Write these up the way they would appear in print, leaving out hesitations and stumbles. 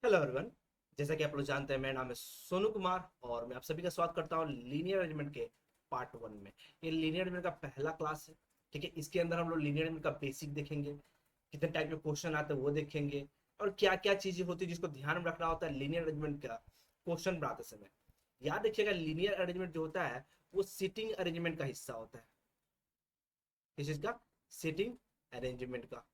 Hello everyone. जैसा कि आप लोग जानते हैं, मेरा नाम है सोनू कुमार और मैं आप सभी का स्वागत करता हूँ लीनियर अरेंजमेंट के पार्ट 1 में। ये लीनियर अरेंजमेंट का पहला क्लास है। ठीक है, इसके अंदर हम लोग लीनियर अरेंजमेंट का बेसिक देखेंगे, कितने टाइप के क्वेश्चन आते हैं वो देखेंगे, और क्या क्या चीजें होती है जिसको ध्यान में रखना होता है लीनियर अरेंजमेंट का क्वेश्चन बनाते समय। याद रखिएगा, लीनियर अरेंजमेंट जो होता है वो सिटिंग अरेंजमेंट का हिस्सा होता है। किस चीज का? सिटिंग अरेंजमेंट का।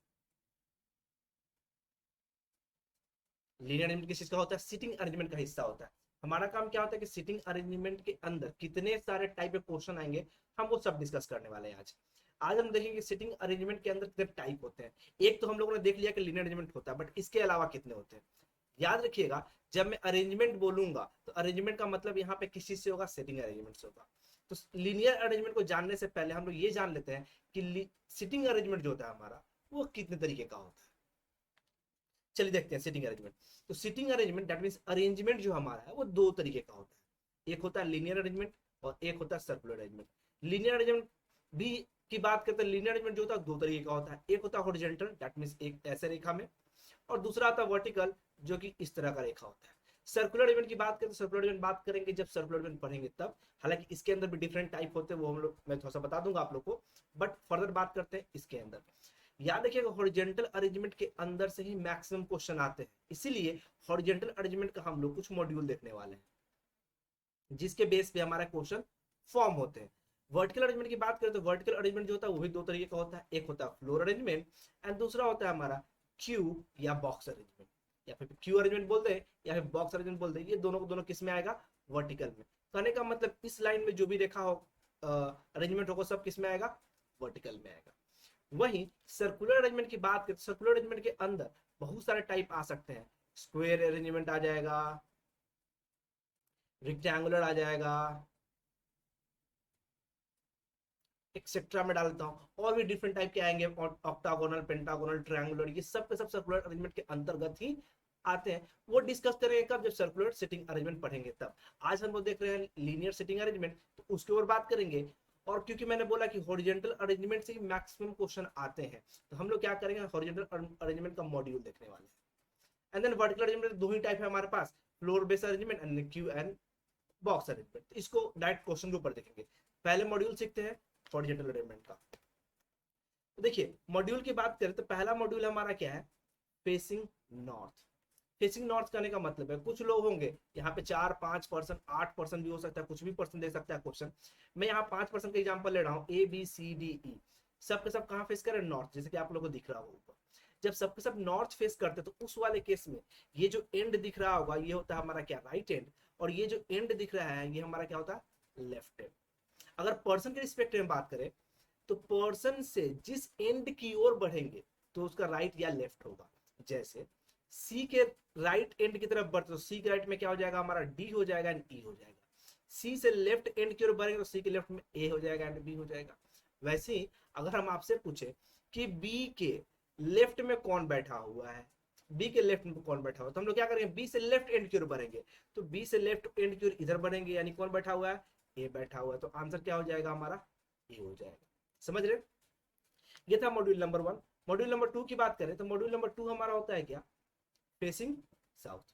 लीनियर अरेंजमेंट किस चीज का होता है? सिटिंग अरेंजमेंट का हिस्सा होता है। हमारा काम क्या होता है कि सिटिंग अरेंजमेंट के अंदर कितने सारे टाइप के क्वेश्चन आएंगे, हम वो सब डिस्कस करने वाले हैं आज। आज हम देखेंगे सिटिंग अरेंजमेंट के अंदर कितने टाइप होते हैं। एक तो हम लोगों ने देख लिया कि लीनियर अरेंजमेंट होता है, बट इसके अलावा कितने होते हैं। याद रखिएगा, जब मैं अरेंजमेंट बोलूंगा तो अरेंजमेंट का मतलब यहाँ पे किस चीज से होगा? सेटिंग अरेंजमेंट से होगा। तो लीनियर अरेंजमेंट को जानने से पहले हम लोग ये जान लेते हैं कि सिटिंग अरेंजमेंट जो होता है हमारा, वो कितने तरीके का होता है। चलिए देखते हैं सिटिंग अरेंजमेंट। तो sitting arrangement that means arrangement जो हमारा है वो दो तरीके का होता है। एक होता है लीनियर अरेंजमेंट और एक होता है सर्कुलर अरेंजमेंट। लीनियर अरेंजमेंट भी की बात करते हैं, लीनियर अरेंजमेंट जो होता है दो तरीके का होता है। एक होता है हॉरिजॉन्टल दैट मींस एक ऐसे रेखा में, और दूसरा आता है वर्टिकल जो कि इस तरह का रेखा होता है। सर्कुलर इवेंट की बात करें तो सर्कुलर इवेंट बात करेंगे जब सर्कुलर इवेंट पढ़ेंगे तब। हालांकि इसके अंदर भी डिफरेंट टाइप होते हैं, वो हम लोग मैं थोड़ा सा बता दूंगा आप लोग को, बट फर्दर बात करते हैं इसके अंदर। याद रखिएगा, हॉरिजॉन्टल अरेंजमेंट के अंदर से ही मैक्सिमम क्वेश्चन आते हैं, इसीलिए हॉरिजॉन्टल अरेंजमेंट का हम लोग कुछ मॉड्यूल देखने वाले हैं जिसके बेस पे हमारा क्वेश्चन फॉर्म होते हैं। वर्टिकल अरेंजमेंट की बात करें तो वर्टिकल अरेंजमेंट जो होता है वो भी दो तरीके का होता है। एक होता है फ्लोर अरेंजमेंट एंड दूसरा होता है हमारा क्यू या बॉक्स अरेंजमेंट, या फिर क्यू अरेंजमेंट बोलते हैं या फिर बॉक्स अरेंजमेंट बोलते हैं। ये दोनों को दोनों किस में आएगा? वर्टिकल में। कहने का मतलब इस लाइन में जो भी रेखा हो अरेंजमेंट होगा सब किस में आएगा? वर्टिकल में आएगा। वहीं सर्कुलर अरेंजमेंट की बात करें, सर्कुलर अरेंजमेंट के अंदर बहुत सारे टाइप आ सकते हैं। स्क्वायर अरेंजमेंट आ जाएगा, रेक्टेंगुलर आ जाएगा, एक्सेट्रा में डालता हूँ, और भी डिफरेंट टाइप के आएंगे, ऑक्टागोनल, पेंटागोनल, ट्रायंगुलर, ये सब के सब सर्कुलर अरेंजमेंट के अंतर्गत ही आते हैं। वो डिस्कस करेंगे कब? जब सर्कुलर सिटिंग अरेंजमेंट पढ़ेंगे तब। आज हम लोग देख रहे हैं लीनियर सिटिंग अरेंजमेंट, तो उसके ऊपर बात करेंगे। और क्योंकि मैंने बोला कि हॉरिजॉन्टल अरेंजमेंट से ही मैक्सिमम क्वेश्चन आते हैं, तो हम लोग क्या करेंगे? हॉरिजॉन्टल अरेंजमेंट का मॉड्यूल देखने वाले हैं। एंड देन वर्टिकल अरेंजमेंट दो ही टाइप है हमारे पास, floor based arrangement and queue and box arrangement. तो इसको डायरेक्ट क्वेश्चन के ऊपर देखेंगे। पहले मॉड्यूल सीखते हैं हॉरिजॉन्टल अरेंजमेंट का। तो देखिए, मॉड्यूल की बात करें तो पहला मॉड्यूल हमारा क्या है? Facing north. फेसिंग नॉर्थ करने का मतलब है, कुछ लोग होंगे यहाँ पे 4-5%, 8% भी हो सकता है, कुछ भी परसेंट दे सकता है क्वेश्चन। मैं यहाँ 5% का एग्जाम्पल ले रहा हूँ, ABCDE। सबके सब कहाँ फेस करें? नॉर्थ, जैसे कि आप लोगों को दिख रहा होगा ऊपर। जब सबके सब नॉर्थ फेस करते हैं तो उस वाले केस में ये जो एंड दिख रहा होगा ये होता है हमारा क्या? Right and. और ये जो एंड दिख रहा है ये हमारा क्या होता है? Left and. अगर पर्सन के रिस्पेक्ट में बात करें तो पर्सन से जिस एंड की ओर बढ़ेंगे तो उसका राइट या लेफ्ट होगा। जैसे सी के राइट एंड की तरफ बढ़ते तो सी के राइट में क्या हो जाएगा? हमारा डी हो जाएगा एंड ई हो जाएगा। सी से लेफ्ट एंड की ओर बढ़ेंगे तो सी के लेफ्ट में ए हो जाएगा एंड बी हो जाएगा। वैसे ही अगर हम आपसे पूछे कि बी के लेफ्ट में कौन बैठा हुआ है, बी के लेफ्ट में कौन बैठा हुआ है, तो हम लोग क्या करेंगे? बी से लेफ्ट एंड की ओर बढ़ेंगे। तो बी से लेफ्ट एंड की ओर इधर बढ़ेंगे, यानी कौन बैठा हुआ है? ए बैठा हुआ है। तो आंसर क्या हो जाएगा हमारा? ए हो जाएगा। समझ रहे? ये था मॉड्यूल नंबर 1। मॉड्यूल नंबर 2 की बात करें तो मॉड्यूल नंबर 2 हमारा होता है क्या? Facing south.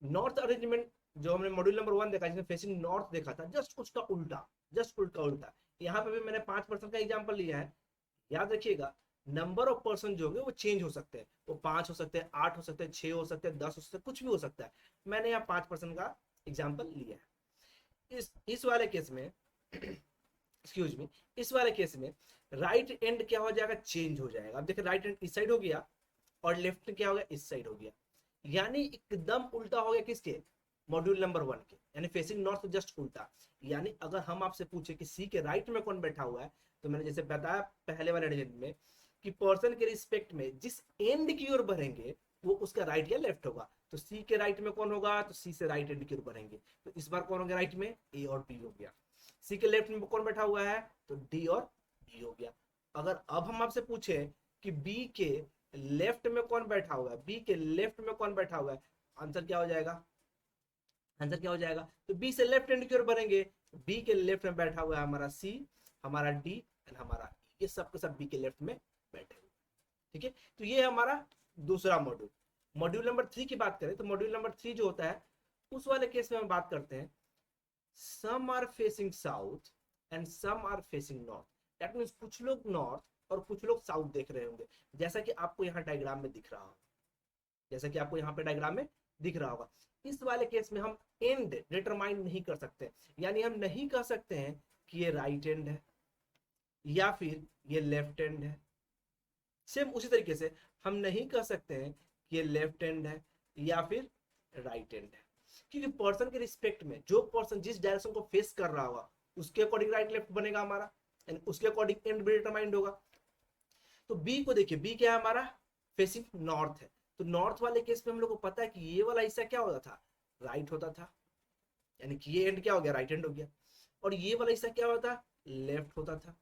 नॉर्थ अरेंजमेंट जो हमने मॉड्यूल नंबर 1 देखा, जिसमें फेसिंग नॉर्थ देखा था, जस्ट उसका उल्टा, जस्ट उल्टा उल्टा। यहाँ पे भी मैंने 5% का एग्जाम्पल लिया है। याद रखिएगा, नंबर ऑफ पर्सन जो होंगे वो चेंज हो सकते हैं। वो 5 हो सकते हैं, 8 हो सकते हैं, 6 हो सकते हैं, 10 हो सकते हैं, कुछ भी हो सकता है। मैंने यहाँ 5% का एग्जाम्पल लिया है। इस वाले केस में एक्सक्यूज मी, इस वाले केस में राइट एंड क्या हो जाएगा? चेंज हो जाएगा। अब देखिए, राइट एंड इस साइड हो गया और लेफ्ट क्या हो गया? इस साइड हो गया। यानी एकदम उल्टा हो गया किसके? मॉड्यूल नंबर 1 के, यानी फेसिंग नॉर्थ जस्ट उल्टा। यानी अगर हम आपसे पूछे कि सी के राइट में कौन बैठा हुआ है, तो मैंने जैसे बताया पहले वाले एडिशन में कि पर्सन के रिस्पेक्ट में जिस एंड की ओर बढ़ेंगे वो उसका राइट या लेफ्ट होगा। तो सी के राइट में कौन होगा? तो सी से राइट एंड की ओर बढ़ेंगे। तो इस बार कौन हो गया राइट में? ए और बी हो गया। सी के लेफ्ट में कौन बैठा हुआ है? तो डी और बी हो गया। अगर अब हम आपसे पूछे कि बी के लेफ्ट में कौन बैठा हुआ है, बी के लेफ्ट में कौन बैठा हुआ है, आंसर क्या हो जाएगा? आंसर क्या हो जाएगा? तो बी से लेफ्ट हैंड की ओर बढ़ेंगे। बी के लेफ्ट में बैठा हुआ है हमारा सी, हमारा डी एंड हमारा E। ये सब के सब बी के लेफ्ट में बैठे हुए। ठीक है, तो ये हमारा दूसरा मॉड्यूल। मॉड्यूल नंबर 3 की बात करें तो मॉड्यूल नंबर 3 जो होता है उस वाले केस में हम बात करते हैं some are facing south and some are facing north. That means कुछ लोग नॉर्थ और कुछ लोग साउथ देख रहे होंगे, जैसा कि आपको यहाँ डायग्राम में दिख रहा होगा, जैसा कि आपको यहाँ पे डायग्राम में दिख रहा होगा। इस वाले केस में हम एंड डिटरमाइन नहीं कर सकते, यानी हम नहीं कह सकते हैं कि ये राइट एंड है या फिर ये लेफ्ट एंड है। सेम उसी तरीके से हम नहीं कह सकते हैं कि ये लेफ्ट एंड है या फिर राइट एंड है, क्योंकि पर्सन के रिस्पेक्ट में जो पर्सन जिस डायरेक्शन को फेस कर रहा होगा उसके अकॉर्डिंग राइट लेफ्ट बनेगा हमारा, यानी उसके अकॉर्डिंग एंड भी डिटरमाइंड होगा। तो बी को देखिए, बी क्या है हमारा, फेसिंग नॉर्थ है। तो नॉर्थ वाले केस में हम लोग को पता है कि ये वाला हिस्सा क्या होता था, राइट होता था, यानी कि ये एंड क्या हो गया, राइट एंड हो गया। और ये वाला हिस्सा क्या होता था, लेफ्ट होता था।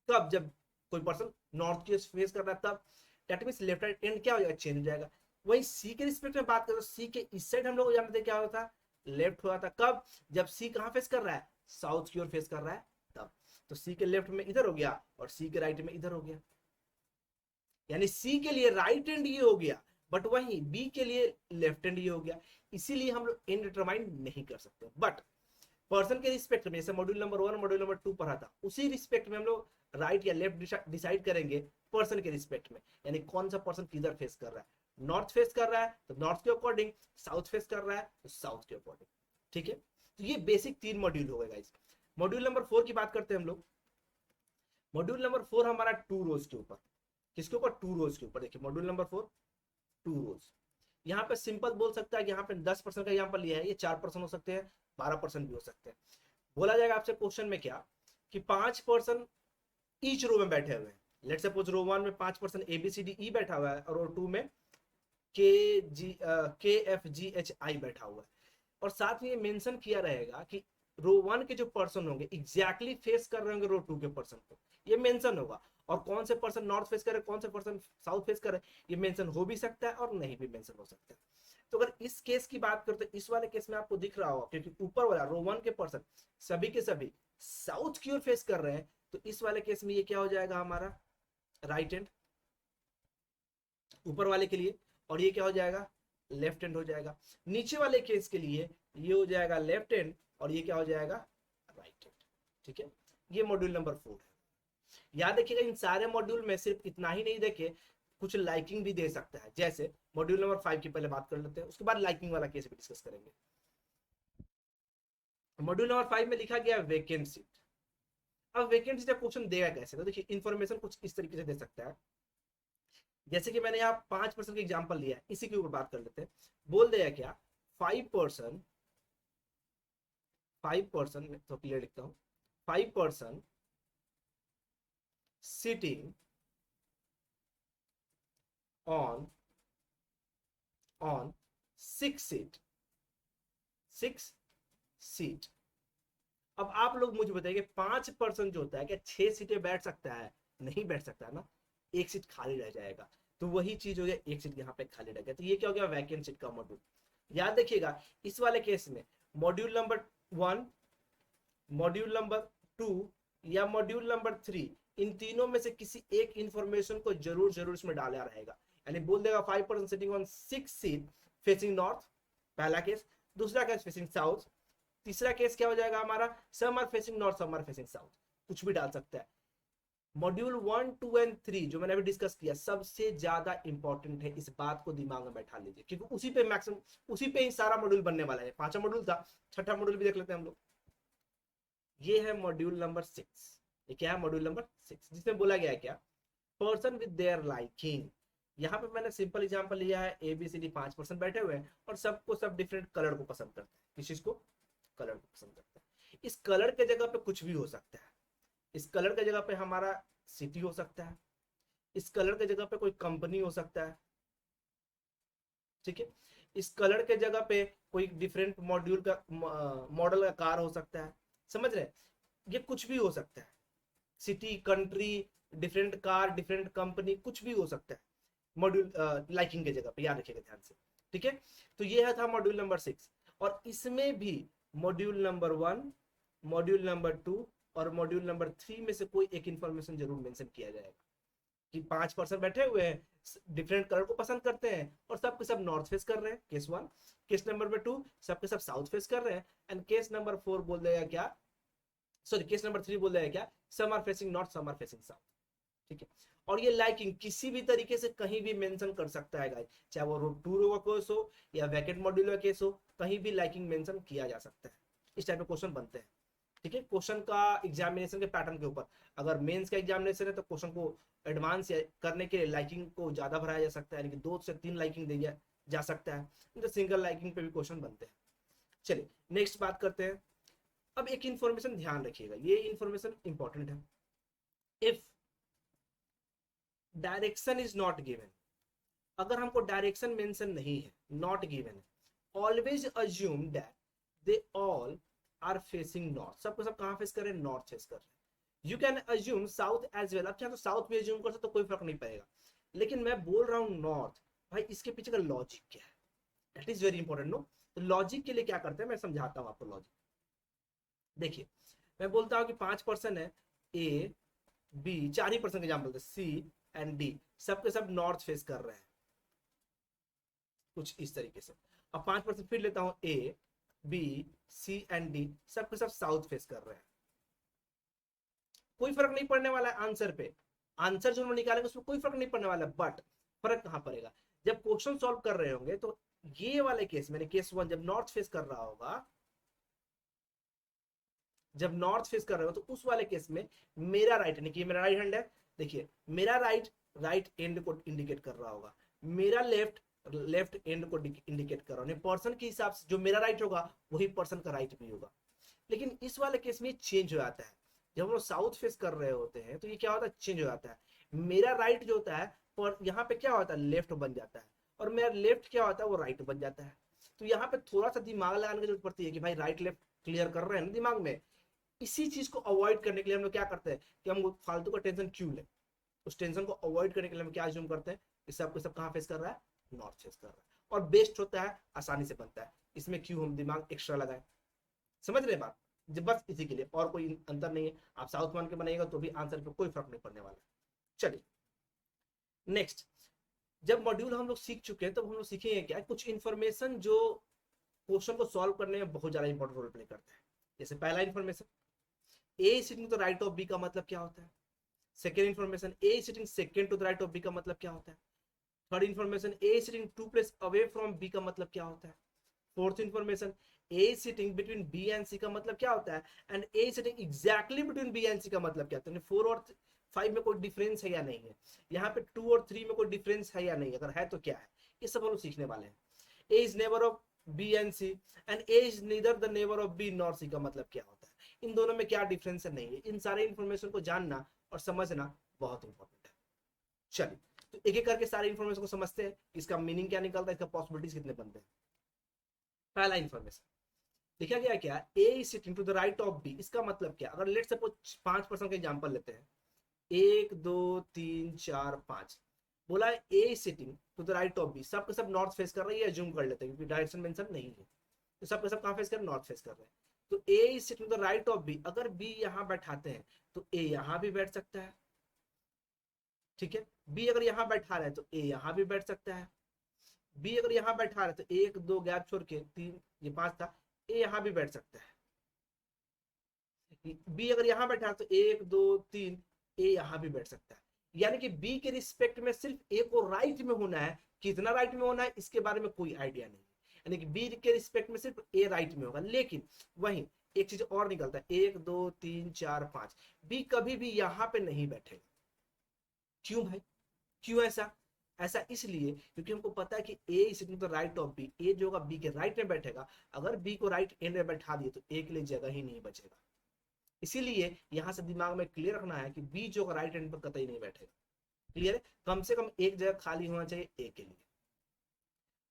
कब, जब कोई पर्सन नॉर्थ की फेस कर रहा है तब that means left right and क्या हो जाएगा, चेंज हो जाएगा। वही सी के रिस्पेक्ट में बात करें तो सी के इस साइड हम लोग जानते हैं क्या होता था, लेफ्ट हुआ था। कब, जब सी कहां फेस कर रहा है, साउथ की ओर फेस कर रहा है तब। तो सी के लेफ्ट में इधर हो गया और सी के राइट में इधर हो गया, यानी सी के लिए राइट एंड ये हो गया, बट वही बी के लिए लेफ्ट एंड ये हो गया। इसीलिए हम लोग एंड डिटरमाइन नहीं कर सकते। बट पर्सन के रिस्पेक्ट में, जैसे मॉड्यूल नंबर 1 मॉड्यूल नंबर 2 पढ़ा था, उसी रिस्पेक्ट में हम लोग राइट या लेफ्ट डिसाइड करेंगे पर्सन के रिस्पेक्ट में, यानी कौन सा पर्सन किधर फेस कर रहा है। नॉर्थ फेस कर रहा है तो नॉर्थ के अकॉर्डिंग, साउथ फेस कर रहा है तो साउथ के अकॉर्डिंग। ठीक है, तो ये बेसिक 3 मॉड्यूल हो गए गाइस। मॉड्यूल नंबर 4 की बात करते हैं हम लोग। मॉड्यूल नंबर 4 हमारा 2 रोज के ऊपर, किसके ऊपर, 2 रोज के ऊपर। देखिए मॉड्यूल नंबर 4 2 रोज। यहाँ पे सिंपल बोल सकता है कि यहाँ पे 10% का यहाँ पर लिया है, ये 4% हो सकते हैं, 12% भी हो सकते हैं। बोला जाएगा आपसे क्वेश्चन में क्या, कि 5% ईच रो में बैठे हुए हैं। लेट्स सपोज रो 1 में 5% ए बी सी डी ई बैठा हुआ है और रो 2 में के एफ जी एच आई बैठा हुआ है। और साथ में ये मेंशन किया रहेगा कि रो 1 के जो पर्सन होंगे एग्जैक्टली फेस कर रहे होंगे रो 2 के पर्सन को, ये मेंशन होगा। और कौन से पर्सन नॉर्थ फेस करे, कौन से पर्सन साउथ फेस करे, ये मेंशन हो भी सकता है और नहीं भी मेंशन हो सकता है। तो अगर इस केस की बात करते, इस वाले केस में आपको दिख रहा होगा, क्योंकि ऊपर वाला रो 1 के पर्सन सभी के सभी साउथ की ओर फेस कर रहे हैं, तो इस वाले केस में ये क्या हो जाएगा हमारा, राइट हैंड ऊपर वाले के लिए, और ये क्या हो जाएगा, लेफ्ट हैंड हो जाएगा। नीचे वाले केस के लिए ये हो जाएगा लेफ्ट हैंड और ये क्या हो जाएगा, राइट हैंड। ठीक है, ये मॉड्यूल नंबर 4 है। याद रखिएगा इन सारे मॉड्यूल में सिर्फ इतना ही नहीं देखे, कुछ लाइकिंग भी दे सकता है। जैसे मॉड्यूल नंबर 5 की पहले बात कर लेते हैं, उसके बाद लाइकिंग वाला केस भी डिस्कस करेंगे। मॉड्यूल नंबर 5 में लिखा गया वैकेंट सीट। अब वैकेंट सीट क्वेश्चन देगा कैसे, तो देखिए इन्फॉर्मेशन कुछ इस तरीके से दे सकता है, जैसे कि मैंने यहाँ 5% का एग्जाम्पल लिया है, इसी के ऊपर बात कर लेते हैं। बोल दिया क्या, 5% तो क्लियर लिखता हूँ, 5% sitting on 6 सीट। अब आप लोग मुझे बताइए 5% जो होता है क्या 6 सीटें बैठ सकता है, नहीं बैठ सकता है ना, एक सीट खाली रह जाएगा। तो वही चीज हो गया, एक सीट यहाँ पे खाली रह गया, तो ये क्या हो गया, वैकेंट सीट का मॉड्यूल। याद रखिएगा इस वाले केस में मॉड्यूल नंबर 1, मॉड्यूल नंबर 2 या मॉड्यूल नंबर 3, इन तीनों में से किसी एक इंफॉर्मेशन को जरूर इसमें डाला रहेगा। यानी बोल देगा 5% sitting on 6 seat facing north, पहला केस। दूसरा केस फेसिंग साउथ। तीसरा केस क्या हो जाएगा हमारा, some are facing north, some are facing south. कुछ भी डाल सकता है। मॉड्यूल 1, 2 एंड 3 जो मैंने अभी डिस्कस किया सबसे ज्यादा इंपॉर्टेंट है, इस बात को दिमाग में बैठा लीजिए, क्योंकि उसी पे मैक्सिमम, उसी पे ही सारा मॉड्यूल बनने वाला है। 5वां मॉड्यूल था, 6ठा मॉड्यूल भी देख लेते हैं हम लोग। ये है मॉड्यूल नंबर 6। ये क्या है, मॉड्यूल नंबर 6, जिसमें बोला गया है क्या, पर्सन विद देयर लाइकिंग। यहाँ पे मैंने सिंपल एग्जांपल लिया है, ए बी सी डी 5% बैठे हुए हैं और सबको सब डिफरेंट कलर को पसंद करते हैं। किस चीज को, कलर को पसंद करते हैं। इस कलर के जगह पे कुछ भी हो सकता है। इस कलर के जगह पे हमारा सिटी हो सकता है, इस कलर के जगह पे कोई कंपनी हो सकता है। ठीक है, इस कलर के जगह पे कोई डिफरेंट मॉड्यूल का मॉडल का कार हो सकता है। समझ रहे, ये कुछ भी हो सकता है। City, country, different car, different company, कुछ भी हो सकता है मॉड्यूल लाइकिंग के जगह पे, याद रखिएगा ध्यान से। ठीक है, तो ये था मॉड्यूल नंबर 6। और इसमें भी मॉड्यूल नंबर 1, मॉड्यूल नंबर 2 और मॉड्यूल नंबर 3 में से कोई एक इंफॉर्मेशन जरूर मेंशन किया जाएगा कि 5% बैठे हुए हैं, डिफरेंट कलर को पसंद करते हैं और सब के सब नॉर्थ फेस कर रहे हैं, केस 1। केस नंबर 2 सब के सब साउथ फेस कर रहे हैं। एंड केस नंबर 4 बोल देगा क्या, सॉरी केस नंबर 3 बोल देगा क्या, some are facing north, some are facing south. ठीक है, और ये लाइकिंग किसी भी तरीके से कहीं भी मेंशन कर सकता है गाइस, चाहे वो टू रो का केस हो या वैकेंट मॉड्यूल का केस हो, कहीं भी लाइकिंग मेंशन किया जा सकता है। इस टाइप के क्वेश्चन बनते हैं। ठीक है, क्वेश्चन का एग्जामिनेशन के पैटर्न के ऊपर, अगर मेंस का एग्जामिनेशन है तो क्वेश्चन को एडवांस करने के लिए लाइकिंग को ज्यादा भराया जा सकता है, यानी कि 2 से 3 लाइकिंग दिया जा सकता है, तो सिंगल लाइकिंग पे भी क्वेश्चन बनते हैं। चलिए नेक्स्ट बात करते हैं। अब एक इंफॉर्मेशन ध्यान रखिएगा, ये इंफॉर्मेशन इंपॉर्टेंट है। If direction is not given, अगर हमको डायरेक्शन मेंशन नहीं है, नॉट गिवन है, always assume that they all are facing north, सबको सब कहां फेस कर रहे हैं, नॉर्थ फेस कर रहे हैं। You can assume south as well, अब चाहे तो साउथ भी अज्यूम कर सकते तो कोई फर्क नहीं पड़ेगा, लेकिन मैं बोल रहा हूं नॉर्थ। भाई इसके पीछे का लॉजिक क्या है, that is very important no. तो लॉजिक के लिए क्या करते हैं, मैं समझाता हूं आपको लॉजिक। देखिए मैं बोलता हूं कि 5% है, ए बी, 4% एग्जाम्पल थे, सी एंड डी, सबके सब नॉर्थ फेस कर रहे हैं, कुछ इस तरीके से। अब 5% फिर लेता हूं, A B C and D, सबके सब साउथ फेस कर रहे हैं। कोई फर्क नहीं पड़ने वाला है आंसर पे, आंसर जो हम निकालेंगे उसमें कोई फर्क नहीं पड़ने वाला, बट फर्क कहां पड़ेगा, जब क्वेश्चन सॉल्व कर रहे होंगे तो ये वाले केस मैंने केस 1 जब नॉर्थ फेस कर रहा होगा, जब नॉर्थ फेस कर रहे हो तो उस वाले केस में मेरा राइट, यानी कि मेरा राइट हैंड है, देखिए मेरा राइट राइट एंड को इंडिकेट कर रहा होगा, मेरा लेफ्ट लेफ्ट एंड को इंडिकेट कर रहा हूं, पर्सन के हिसाब से जो मेरा राइट होगा वही पर्सन का राइट भी होगा। लेकिन इस वाले केस में चेंज हो जाता है, जब हम लोग साउथ फेस कर रहे होते हैं तो ये क्या होता है, चेंज हो जाता है। मेरा राइट जो होता है और यहाँ पे क्या होता है, लेफ्ट बन जाता है, और मेरा लेफ्ट क्या होता है, वो राइट बन जाता है। तो यहाँ पे थोड़ा सा दिमाग लगाने की जरूरत पड़ती है कि भाई राइट लेफ्ट क्लियर कर रहे हैं ना दिमाग में। इसी चीज को अवॉइड करने के लिए हम लोग क्या करते हैं कि हम फालतू का टेंशन क्यों लें, उस टेंशन को अवॉइड करने के लिए हम क्या अज्यूम करते हैं, इससे आपको सब कहां फेस कर रहा है, नॉर्थ फेस कर रहा है, और बेस्ट होता है, आसानी से बनता है, इसमें क्यों हम दिमाग एक्स्ट्रा लगाए। समझ रहे बात, बस इसी के लिए, और कोई अंतर नहीं है। आप साउथ मान के बनाइएगा तो भी आंसर पे कोई फर्क नहीं पड़ने वाला। चलिए नेक्स्ट, जब मॉड्यूल हम लोग सीख चुके हैं तब हम लोग सीखेंगे क्या, कुछ इंफॉर्मेशन जो क्वेश्चन को सॉल्व करने में बहुत ज्यादा इंपॉर्टेंट रोल प्ले करता है। जैसे पहला information, A sitting to the right of B का मतलब क्या होता है। Second information, A sitting second to the right of B का मतलब क्या होता है। Third information, A sitting 2 place away from B का मतलब क्या होता है। Fourth information, A sitting between B and C का मतलब क्या होता है, and A sitting exactly between B and C का मतलब क्या होता है। 4 और 5 में कोई डिफरेंस है या नहीं है, यहाँ पे 2 और 3 में कोई डिफरेंस है या नहीं, अगर है तो क्या है, ये सब हम लोग सीखने वाले हैं। A is neighbour of B and C and A is neither the neighbour of B nor C का मतलब क्या होता है, इन दोनों में क्या डिफरेंस है नहीं है, इन सारे इंफॉर्मेशन को जानना और समझना बहुत इंपॉर्टेंट है। चलिए तो एक एक करके सारे इंफॉर्मेशन को समझते हैं, इसका मीनिंग क्या निकलता है, इसका पॉसिबिलिटीज कितने बनते हैं। पहला इंफॉर्मेशन लिखा गया क्या, A sitting to the right of B, इसका मतलब क्या, अगर लेट सपोज 5% का एग्जांपल लेते हैं, 1 2 3 4 5, बोला है A sitting to the right of B, सब के सब नॉर्थ फेस कर रही है, जूम कर लेते हैं क्योंकि डायरेक्शन मेंशन नहीं है, तो सब के सब कहां फेस कर रहे हैं, नॉर्थ फेस कर रहे हैं। तो A is sitting to the right of B, अगर बी यहां बैठाते हैं तो ए यहां भी बैठ सकता है। ठीक है, बी अगर यहां बैठा रहे हैं तो ए यहां भी बैठ सकता है। बी अगर यहां बैठा रहे तो 1 2 गैप छोड़ के 3, ये 5 था, ए यहां भी बैठ सकता है। बी अगर यहां बैठा तो 1 2 3, ए यहां भी बैठ सकता है। यानी कि बी के रिस्पेक्ट में सिर्फ ए को राइट में होना है, कितना राइट में होना है इसके बारे में कोई आइडिया नहीं, यानी कि बी के रिस्पेक्ट में सिर्फ ए राइट में होगा। लेकिन वहीं एक चीज और निकलता है, 1 2 3 4 5, बी कभी भी यहां पे नहीं बैठेगा। क्यों भाई, क्यों ऐसा, ऐसा इसलिए क्योंकि हमको पता है कि A is sitting to the right of B, A जो होगा बी के राइट में बैठेगा, अगर बी को राइट एंड में बैठा दिए तो ए के लिए जगह ही नहीं बचेगा। इसीलिए यहां से दिमाग में क्लियर रखना है कि बी जो राइट हैंड पर कतई नहीं बैठेगा। क्लियर है, कम से कम एक जगह खाली होना चाहिए ए के लिए।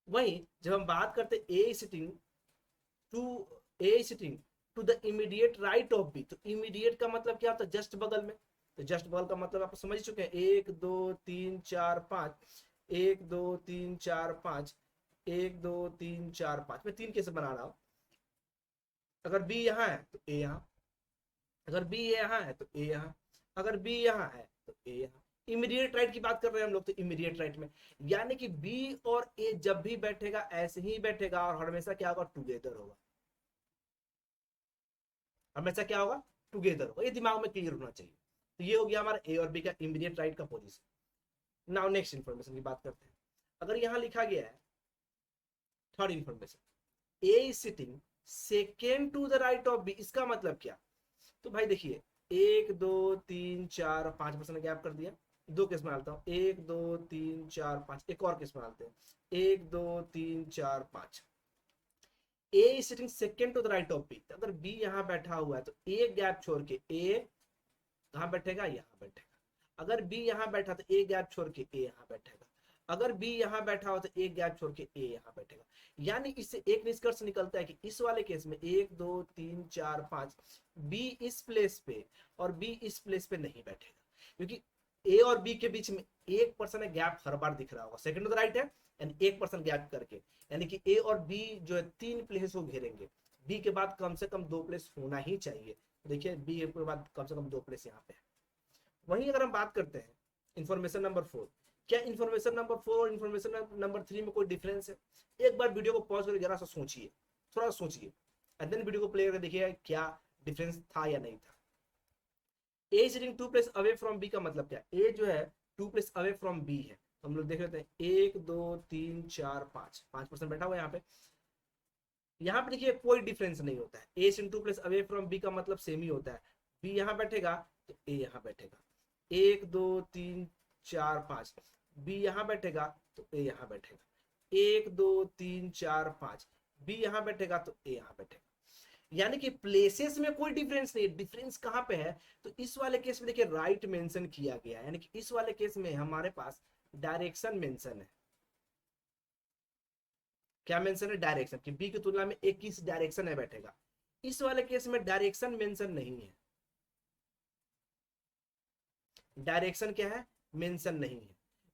वहीं जब हम बात करते A sitting to, A sitting to the immediate right of B, तो इमीडिएट का मतलब क्या होता है, जस्ट बगल में। तो जस्ट बगल का मतलब आप समझ चुके हैं, 1 2 3 4 5, 1 2 3 4 5, 1 2 3 4 5, मैं 3 कैसे बना रहा हूं, अगर बी यहाँ है तो ए यहाँ, अगर बी यहाँ है तो ए यहाँ, अगर बी यहाँ है तो ए यहाँ, इमीडिएट राइट की बात कर रहे हैं हम लोग, तो इमीडिएट राइट में यानी कि बी और ए जब भी बैठेगा ऐसे ही बैठेगा और हमेशा क्या होगा, टुगेदर होगा, हमेशा क्या होगा, टुगेदर होगा। ये दिमाग में क्लियर होना चाहिए। तो ये हो गया हमारा ए और बी का इमीडिएट राइट का पोजीशन। नाउ नेक्स्ट इंफॉर्मेशन की बात करते हैं। अगर यहां लिखा गया है third information, A is sitting second to the right of B, इसका मतलब क्या? तो भाई देखिए, 1 2 3 4 5% गैप कर दिया, दो केस में डालता हूँ, 1 2 3 4 5, एक और केस में डालते हैं, 1 2 3 4 5। A is sitting second to the right of B, अगर बी यहाँ बैठा हुआ है तो एक गैप छोड़ के ए कहाँ बैठेगा, यहाँ बैठेगा। अगर बी यहाँ बैठा तो एक गैप छोड़ के ए यहाँ बैठेगा। अगर बी यहाँ बैठा हो तो एक गैप छोड़ के ए यहाँ बैठेगा। यानी इससे एक निष्कर्ष निकलता है कि इस वाले केस में 1 2 3 4 5 बी इस प्लेस पे और बी इस प्लेस पे नहीं बैठेगा, क्योंकि ए और बी के बीच में 1% गैप हर बार दिख रहा होगा, सेकंड टू द राइट है एंड 1% गैप करके, यानी कि ए और बी जो है 3 प्लेस को घेरेंगे। बी के बाद कम से कम 2 प्लेस होना ही चाहिए। देखिए बी के बाद कम से कम 2 प्लेस यहाँ पे है। वहीं अगर हम बात करते हैं इंफॉर्मेशन नंबर 4, क्या इंफॉर्मेशन नंबर 4 और इंफॉर्मेशन नंबर 3 में कोई डिफरेंस है? एक बार वीडियो को पॉज करके जरा सा सोचिए, थोड़ा सोचिए, एंड देन वीडियो को प्ले करके देखिए क्या डिफरेंस था या नहीं था। A sitting 2 place away from B का मतलब क्या? ए जो है 2 प्लेस अवे फ्रॉम बी है। तो हम लोग देख लेते हैं, 1 2 3 4 5 बैठा हुआ है यहाँ पे। यहाँ पे देखिए कोई डिफरेंस नहीं होता है, A sitting 2 place away from B का मतलब सेम ही होता है। बी यहाँ बैठेगा तो ए यहाँ बैठेगा, 1 2 3 4 5, बी यहाँ बैठेगा तो ए यहाँ बैठेगा, 1 2 3 4 5, बी यहाँ बैठेगा तो ए यहाँ बैठेगा। यानी कि प्लेसेस में कोई डिफरेंस नहीं है। डिफरेंस कहां पे है? तो इस वाले केस में देखिए राइट मेंशन किया गया है, यानी कि इस वाले केस में हमारे पास डायरेक्शन मेंशन है। क्या मेंशन है? डायरेक्शन, कि बी की तुलना में ए किस डायरेक्शन में बैठेगा। इस वाले केस में डायरेक्शन मेंशन नहीं है। डायरेक्शन क्या है? मेंशन नहीं है।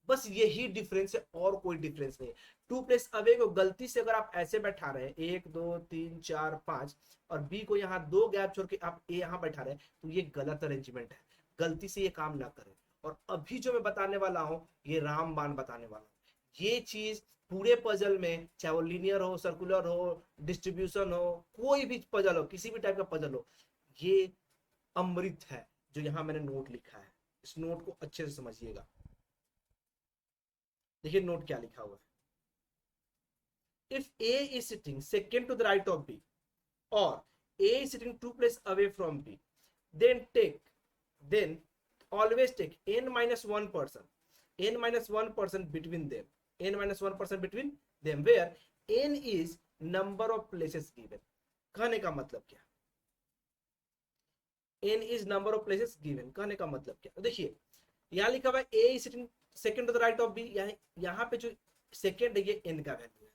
बस यही डिफरेंस है और कोई डिफरेंस नहीं है। 2 प्लेस अवे को गलती से अगर आप ऐसे बैठा रहे हैं 1 2 3 4 5 और बी को यहाँ 2 गैप छोड़ के आप ए यहाँ बैठा रहे हैं, तो ये गलत अरेंजमेंट है। गलती से ये काम ना करें। और अभी जो मैं बताने वाला हूँ ये रामबाण बताने वाला हूँ। ये चीज पूरे पजल में, चाहे वो लीनियर हो, सर्कुलर हो, डिस्ट्रीब्यूशन हो, कोई भी पजल हो, किसी भी टाइप का पजल हो, ये अमृत है जो यहाँ मैंने नोट लिखा है। इस नोट को अच्छे से समझिएगा। देखिए नोट क्या लिखा हुआ है। If A is sitting second to the right of B or A is sitting 2 places away from B, then always take n minus 1 person, n minus 1 person between them, n minus 1 person between them, where n is number of places given। कहने का मतलब क्या? n is number of places given, कहने का मतलब क्या? देखिए यहाँ लिखा हुआ है A is sitting second to the right of B, यहाँ पे जो सेकेंड है ये n का वैल्यू है,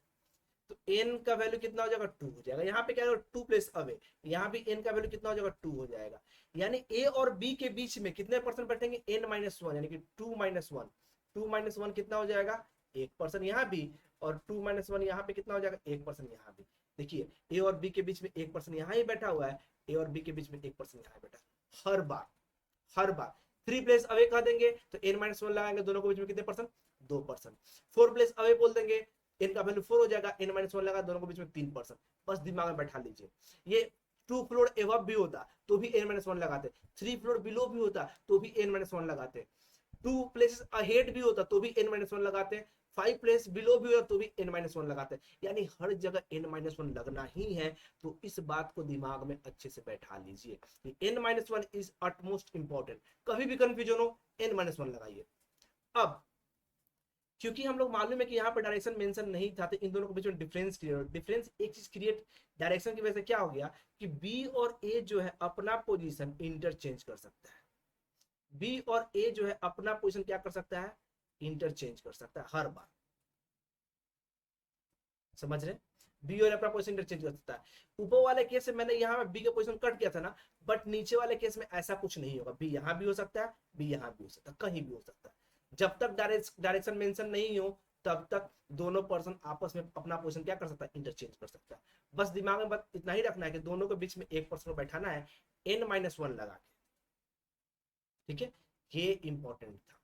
तो n का वैल्यू कितना हो जाएगा? 2 हो जाएगा। यहाँ पे क्या होगा? 2 प्लेस अवे, यहाँ भी n का वैल्यू कितना हो जाएगा? 2 हो जाएगा। यानी a और b के बीच में कितने परसेंट बैठेंगे? n माइनस 1, यानी कि 2 माइनस 1। 2 माइनस 1 कितना हो जाएगा? 1% यहाँ भी, और 2 माइनस 1 यहाँ पे कितना हो जाएगा? 1% यहाँ भी। देखिए a और b के बीच में 1% यहाँ ही बैठा हुआ है, a और b के बीच में 1% यहाँ बैठा है। हर बार 3 प्लेस अवे कह देंगे तो n माइनस 1 लगाएंगे, दोनों के बीच में कितने परसेंट? 2%। 4 प्लेस अवे बोल देंगे, n का वैल्यू 4 हो जाएगा, n माइनस 1 लगा, दोनों के बीच में 3%। बस दिमाग में बैठा लीजिए। ये 2 फ्लोर एवब भी होता तो भी n माइनस 1 लगाते, 3 फ्लोर बिलो भी होता तो भी n माइनस 1 लगाते, 2 प्लेसेस अहेड भी होता तो भी n माइनस 1 लगाते, 5 प्लेस बिलो भी होता तो भी n माइनस 1 लगाते। यानी हर जगह n माइनस 1 लगना ही है। तो इस बात को दिमाग में अच्छे से बैठा लीजिए। n minus 1 is utmost important. कभी भी कंफ्यूजन हो n माइनस 1 लगाइए। अब क्योंकि हम लोग मालूम है कि यहाँ पर डायरेक्शन मेंशन नहीं था, तो इन दोनों के बीच में डिफरेंस क्रिएट, डिफरेंस एक चीज क्रिएट डायरेक्शन की वजह से क्या हो गया कि बी और ए जो है अपना पोजीशन इंटरचेंज कर सकता है। बी और ए जो है अपना पोजीशन क्या कर सकता है? इंटरचेंज कर सकता है हर बार। समझ रहे? बी और अपना पोजीशन इंटरचेंज कर सकता है। ऊपर वाले केस में मैंने यहाँ बी का पोजीशन कट किया था ना, बट नीचे वाले केस में ऐसा कुछ नहीं होगा। बी यहाँ भी हो सकता है, बी यहाँ भी हो सकता है, कहीं भी हो सकता है। जब तक डायरेक्शन मेंशन नहीं हो तब तक दोनों पर्सन आपस में अपना पोजीशन क्या कर सकता है? इंटरचेंज कर सकता है। बस दिमाग में बस इतना ही रखना है कि दोनों के बीच में एक पर्सन को बैठाना है n माइनस 1 लगा के। ठीक है, ये इंपॉर्टेंट था।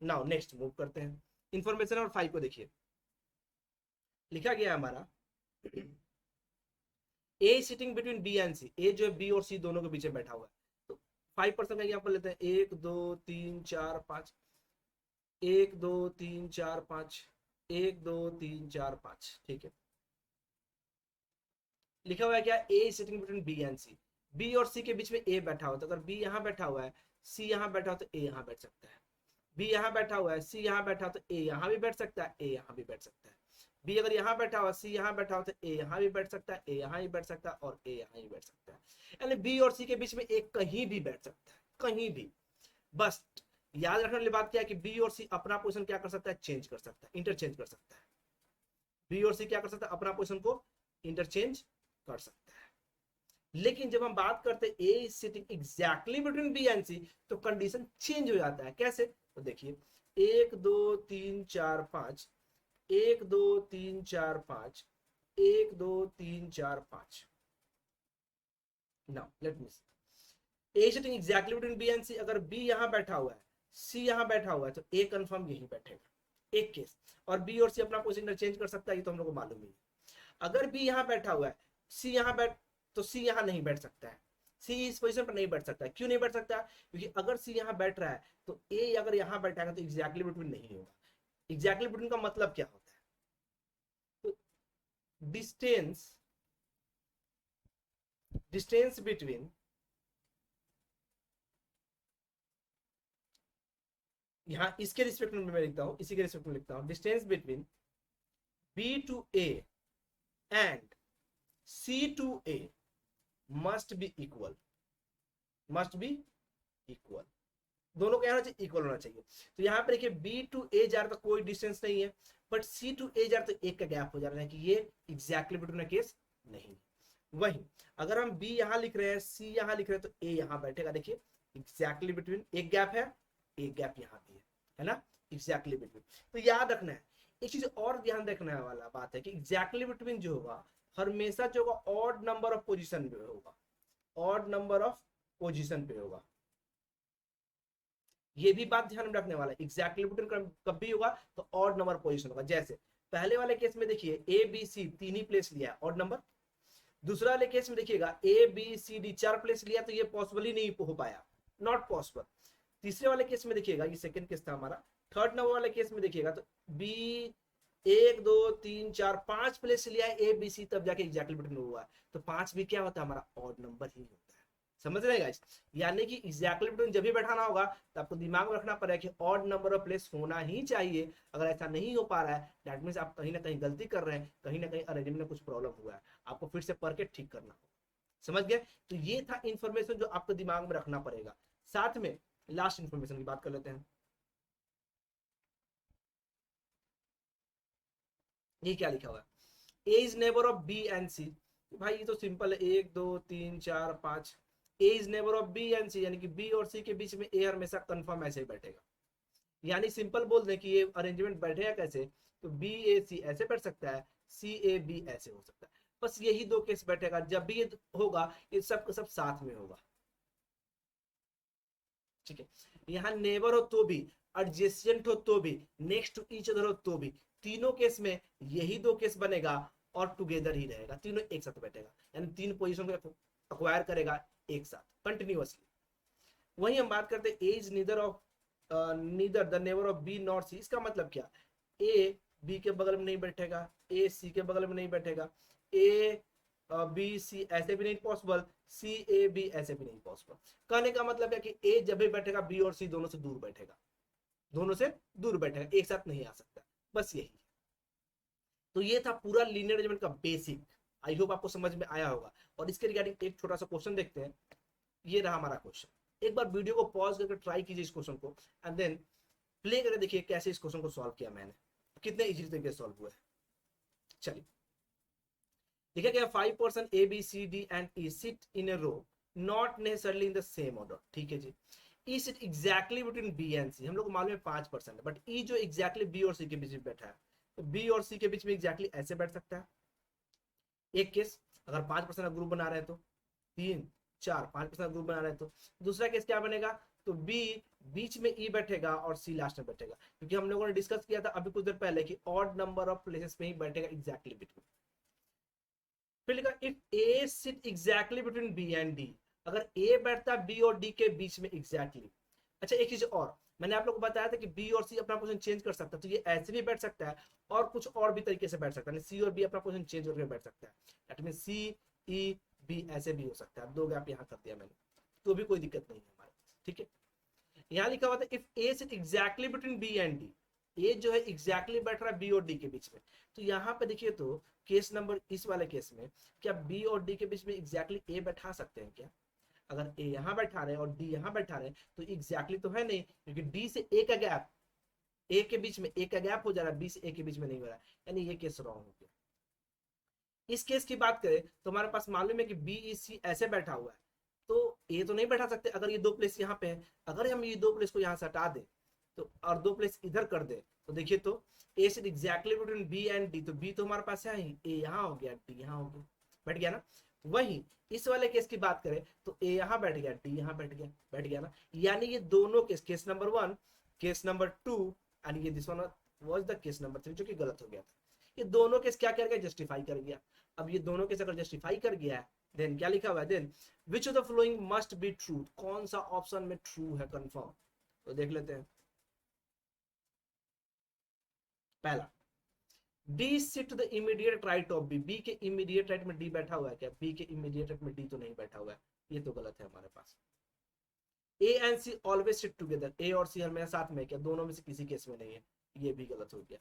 नाउ नेक्स्ट मूव करते हैं इंफॉर्मेशन और 5 को देखिए, लिखा गया है हमारा ए सिटिंग बिटवीन बी एंड सी, ए जो है बी और सी दोनों के बीच में बैठा हुआ है, तो 5% का एग्जाम्पल लेते हैं, 1 2 3 4 5, 1 2 3 4 5, 1 2 3 4 5, ठीक है। लिखा हुआ है क्या, A sitting between B and C, B और सी के बीच में ए बैठा हुआ, तो अगर बी यहाँ बैठा हुआ है, सी यहाँ बैठा हो, तो ए यहाँ बैठ सकता है, बी यहाँ बैठा हुआ है, सी यहाँ बैठा हो, तो ए यहाँ भी बैठ सकता है, ए यहाँ भी बैठ सकता है, बी अगर यहाँ बैठा हुआ, सी यहाँ बैठा हो, तो ए यहाँ भी बैठ सकता है, ए यहाँ भी बैठ सकता है, और ए यहाँ ही बैठ सकता है। यानी बी और सी के बीच में एक कहीं भी बैठ सकता है, कहीं भी। बस याद रखने वाली बात क्या है कि बी और सी अपना पोजीशन क्या कर सकता है, चेंज कर सकता है, इंटरचेंज कर सकता है। बी और सी क्या कर सकता है, अपना पोजीशन को इंटरचेंज कर सकता है। लेकिन जब हम बात करते हैं A is sitting exactly between B and C, तो कंडीशन चेंज हो जाता है। कैसे, तो देखिए 1 2 3 4 5, 1 2 3 4 5, 1 2 3 4 5। Now let me see, A sitting exactly between B and C, अगर बी यहां बैठा हुआ है, सी यहां बैठा हुआ है, तो ए कंफर्म यहीं बैठेगा, एक केस। और बी और सी अपना पोजीशन चेंज कर सकता है, ये तो हम लोग को मालूम ही है। अगर बी यहां बैठा हुआ है, सी यहां बैठ, तो सी यहां नहीं बैठ सकता है, सी इस पोजीशन पर नहीं बैठ सकता है। क्यों नहीं बैठ सकता है, क्योंकि अगर सी यहां बैठ रहा है, तो ए अगर यहां बैठा तो एग्जैक्टली बिटवीन नहीं होगा। एग्जैक्टली बिटवीन का मतलब क्या होता है, तो डिस्टेंस डिस्टेंस बिटवीन, यहां इसके रिस्पेक्ट में मैं लिखता हूं, इसी के रिस्पेक्ट में लिखता हूं, distance between B to A and C to A must be equal, must be equal, दोनों का होना चाहिए, इक्वल होना चाहिए। तो यहाँ पे देखिए बी टू ए जा रहा, तो कोई डिस्टेंस नहीं है, बट सी टू ए जा रहा, तो एक का गैप हो जा रहा है, कि ये एग्जैक्टली बिटवीन केस नहीं। वही अगर हम बी यहाँ लिख रहे हैं, सी यहाँ लिख रहे हैं, तो ए यहाँ बैठेगा, देखिए एग्जैक्टली बिटवीन, एक गैप है, एक गैप यहाँ भी है ना, एग्जैक्टली बिटवीन। तो याद रखना है, एक चीज और ध्यान रखने वाला बात है कि एग्जैक्टली बिटवीन जो होगा, हमेशा जो होगा ऑड नंबर ऑफ पोजीशन पे होगा, ऑड नंबर ऑफ पोजीशन पे होगा। ये भी बात ध्यान में रखने वाला है, एग्जैक्टली बिटवीन कब भी होगा तो ऑड नंबर पोजीशन होगा। जैसे पहले वाले केस में देखिए ए बी सी तीन ही प्लेस लिया, ऑड नंबर। दूसरा वाले केस में देखिएगा A B C D 4 place लिया, तो ये पॉसिबल ही नहीं हो पाया, नॉट पॉसिबल। तीसरे वाले केस में देखिएगा, ये सेकंड केस था हमारा, थर्ड नंबर वाले केस में देखिएगा तो बी 1 2 3 4 5 प्लेस लिया है ए बी सी, तब जाके एग्जैक्टली बिटवीन हुआ है, तो 5 भी क्या होता है, हमारा ऑड नंबर ही होता है। समझ रहे गाइस, यानी कि एग्जैक्टली बिटवीन जब भी बैठाना होगा, तो आपको दिमाग में रखना पड़ेगा कि ऑड नंबर ऑफ प्लेस होना ही चाहिए। अगर ऐसा नहीं हो पा रहा है, दैट मींस आप कहीं ना कहीं गलती कर रहे हैं, कहीं ना कहीं अरेंजमेंट में कुछ प्रॉब्लम हुआ है, आपको फिर से पढ़ के ठीक करना होगा। समझ गए, तो ये था इंफॉर्मेशन जो आपको दिमाग में रखना पड़ेगा। साथ में लास्ट इंफॉर्मेशन की बात कर लेते हैं, ये क्या लिखा हुआ है, A is neighbour of B and C. भाई ये तो सिंपल है, 1 2 3 4 5, A is neighbour of B and C, यानी कि बी और सी के बीच में ए हमेशा कंफर्म ऐसे ही बैठेगा। यानी सिंपल बोल दें कि ये अरेंजमेंट बैठेगा कैसे, तो बी ए सी ऐसे बैठ सकता है, सी ए बी ऐसे हो सकता है। बस यही दो केस बैठेगा, जब भी ये होगा ये सब सब साथ में होगा। ठीक है, यहाँ नेबर हो तो भी, एडजेसेंट हो तो भी, नेक्स्ट टू ईच अदर हो तो भी, तीनों केस में यही दो केस बनेगा और टुगेदर ही रहेगा, तीनों एक साथ बैठेगा, यानी तीन पोजीशन को अक्वायर करेगा एक साथ कंटिन्यूअसली। वही हम बात करते हैं A's neither of neither the neighbour of B not C. इसका मतलब क्या, ए बी के बगल में नहीं बैठेगा, ए सी के बगल में नहीं बैठेगा, ए बी सी ऐसे भी नहीं पॉसिबल, सी ए बी ऐसे भी नहीं पॉसिबल। कहने का मतलब है कि ए जब भी बैठेगा बी और सी दोनों से दूर बैठेगा, दोनों से दूर बैठेगा, एक साथ नहीं आ सकता, बस यही। तो ये था पूरा लीनियर अरेंजमेंट का बेसिक, आई होप आपको समझ में आया होगा। और इसके रिगार्डिंग एक छोटा सा क्वेश्चन देखते हैं, ये रहा हमारा क्वेश्चन। एक बार वीडियो को पॉज करके ट्राई कीजिए इस क्वेश्चन को, एंड देन प्ले करके देखिए कैसे इस क्वेश्चन को सॉल्व किया मैंने, कितने इजी तरीके से सॉल्व हुआ है। चलिए, देखा गया 5 person A B C D and E sit in a row, not necessarily in the same order. ठीक है जी, E sit exactly between B and C, हम लोग को मालूम है 5% है, बट ई जो एग्जैक्टली बी और सी के बीच में बैठा है, तो बी और सी के बीच में एग्जैक्टली ऐसे बैठ सकता है। एक केस, अगर 5% का ग्रुप बना रहे हैं तो 3 4 5% का ग्रुप बना रहे हैं तो। दूसरा केस क्या बनेगा, तो बी बीच में ई बैठेगा और सी लास्ट में बैठेगा, क्योंकि हम लोगों ने डिस्कस किया था अभी कुछ देर पहले कि ऑड नंबर ऑफ प्लेसेस में ही बैठेगा एग्जैक्टली बिटवीन। फिर लिखा if A sit exactly between B and D, अगर ए बैठता बी और डी के बीच में एग्जैक्टली। अच्छा एक चीज और, मैंने आप लोग को बताया था कि बी और सी अपना पोजीशन चेंज कर सकता है, तो ये ऐसे भी बैठ सकता है और कुछ और भी तरीके से बैठ सकता है, सी और बी अपना पोजीशन चेंज करके बैठ सकता है, that mean C E B ऐसे भी हो सकता है। दो गैप यहाँ कर दिया मैंने, तो भी कोई दिक्कत नहीं है हमारे पास, ठीक है। यहाँ लिखा हुआ था if A sit exactly between B and D, A जो है एग्जैक्टली बैठ रहा है बी और डी के बीच में, तो यहाँ पे देखिए तो केस नंबर इस वाले केस में क्या बी और डी के बीच में एग्जैक्टली ए बैठा सकते हैं क्या? अगर ए यहाँ बैठा रहे और डी यहाँ बैठा रहे तो एग्जैक्टली तो है नहीं, क्योंकि डी से ए का गैप, ए के बीच में ए का गैप हो जा रहा है, बी से ए के बीच में नहीं हो रहा है, यानी ये केस रॉन्ग हो गया। इस केस की बात करें तो हमारे पास मालूम है कि बी ई सी ऐसे बैठा हुआ है, तो ए तो नहीं बैठा सकते अगर ये दो प्लेस यहाँ पे है। अगर हम ये दो प्लेस को यहाँ से हटा दे तो और दो प्लेस इधर कर दे तो देखिए तो A sit exactly between B and D, तो बी तो हमारे पास है ही, ए यहाँ हो गया डी यहाँ हो गया, बैठ गया ना। वही इस वाले केस की बात करें तो ए यहाँ बैठ गया डी यहाँ बैठ गया ना, यानी ये दोनों case, case number 1 case number 2 and ये this one was the case number 3 जो कि गलत हो गया था। ये दोनों केस क्या कर गया, जस्टिफाई कर गया। अब ये दोनों केस अगर जस्टिफाई कर गया है देन क्या लिखा हुआ है, then which of the following must be true, कौन सा ऑप्शन में ट्रू है कंफर्म, तो देख लेते हैं। पहला D sit to the immediate right of B, B के इमीडिएट राइट में डी बैठा हुआ है क्या? बी के इमीडिएट राइट में डी तो नहीं बैठा हुआ है, ये तो गलत है हमारे पास। A and C always sit together, A और सी हमेशा साथ में क्या? दोनों में से किसी केस में नहीं है, ये भी गलत हो गया।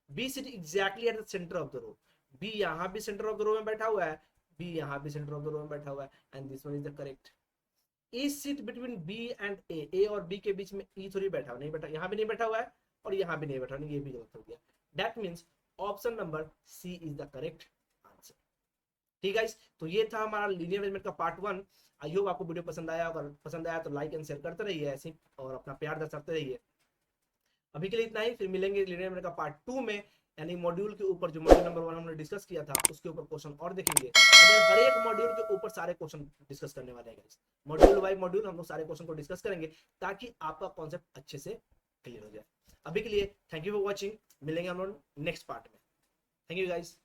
B sit exactly at the centre of the row, B यहाँ भी सेंटर ऑफ द रो में बैठा हुआ है, बी यहाँ भी सेंटर ऑफ द रो में बैठा हुआ है, and this one is the correct. E sit between B and A और बी के बीच में ई थोड़ी बैठा हुआ, नहीं बैठा, यहाँ भी नहीं बैठा हुआ है और यहाँ भी नहीं बैठा हुआ, ये भी गलत हो गया। That means option number C is the correct answer. ठीक है, तो ये था हमारा लीनियर अरेंजमेंट का पार्ट 1। आई होप आपको वीडियो पसंद आया, अगर पसंद आया तो लाइक एंड शेयर करते रहिए ऐसे और अपना प्यार दर्शाते रहिए। अभी के लिए इतना ही, फिर मिलेंगे लीनियर अरेंजमेंट का पार्ट 2 में, यानी मॉड्यूल के ऊपर जो मॉड्यूल नंबर 1 हमने डिस्कस किया था उसके ऊपर क्वेश्चन और देखेंगे। हर एक मॉड्यूल के ऊपर सारे क्वेश्चन डिस्कस करने वाले हैं, मॉड्यूल बाय मॉड्यूल हम लोग सारे क्वेश्चन को डिस्कस करेंगे ताकि आपका कॉन्सेप्ट अच्छे से क्लियर हो जाए। अभी के लिए थैंक यू फॉर वॉचिंग, मिलेंगे हम लोग नेक्स्ट पार्ट में। Thank you guys.